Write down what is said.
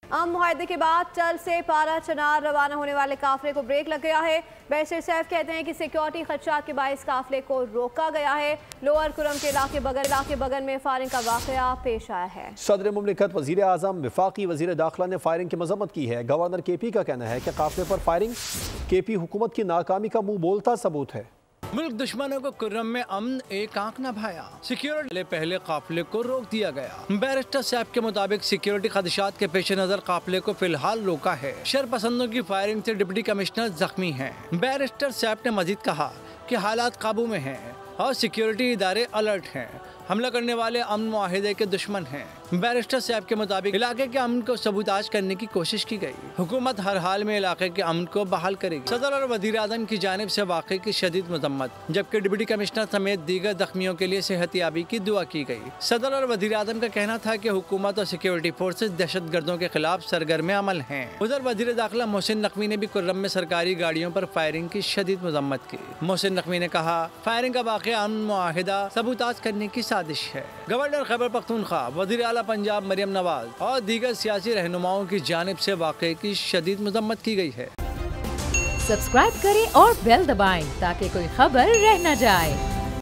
अमन मुआहदे के बाद टल से पारा चनार रवाना होने वाले काफिले को ब्रेक लग गया है। बैरिस्टर सैफ कहते हैं कि सिक्योरिटी खदशात के बायस काफिले को रोका गया है। लोअर कुरम के इलाके बगल में फायरिंग का वाकया पेश आया है। सदर मुमलिकत वजीर आज़म वफाकी वजीर दाखिला ने फायरिंग की मजम्मत की है। गवर्नर KP का कहना है कि काफिले पर फायरिंग KP हुकूमत की नाकामी का मुंह बोलता सबूत है। मुल्क दुश्मनों को कुर्रम में अमन एक आंख न भाया, सिक्योरिटी पहले काफिले को रोक दिया गया। बैरिस्टर सैफ के मुताबिक सिक्योरिटी खदशात के पेश नजर काफिले को फिलहाल रोका है। शरपसंदों की फायरिंग से डिप्टी कमिश्नर जख्मी हैं। बैरिस्टर सैफ ने मजीद कहा कि हालात काबू में हैं और सिक्योरिटी इदारे अलर्ट हैं। हमला करने वाले अमन मुआहिदे के दुश्मन हैं। बैरिस्टर सैफ के मुताबिक इलाके के अमन को सबूताज करने की कोशिश की गई। हुकूमत हर हाल में इलाके के अमन को बहाल करेगी। सदर और वजीर आज़म की जानिब से वाक़े की शदीद मजम्मत, जबकि डिप्टी कमिश्नर समेत दीगर जख्मियों के लिए सेहतियाबी की दुआ की गई। सदर और वजीर आज़म का कहना था कि हुकूमत और सिक्योरिटी फोर्सेज दहशत गर्दों के खिलाफ सरगर्म अमल हैं। उधर वजीर दाखिला मोहसिन नकवी ने भी कुर्रम में सरकारी गाड़ियों पर फायरिंग की शदीद मजम्मत की। मोहसिन नकवी ने कहा, फायरिंग का वाक़या अमन मुआहिदा सबूताज करने की साजिश है। गवर्नर खैबर पख्तूनख्वा, वज़ीर आला पंजाब मरियम नवाज और दीगर सियासी रहनुमाओं की जानिब से वाक़े की शदीद मजम्मत की गई है। सब्सक्राइब करें और बेल दबाएं ताकि कोई खबर रह न जाए।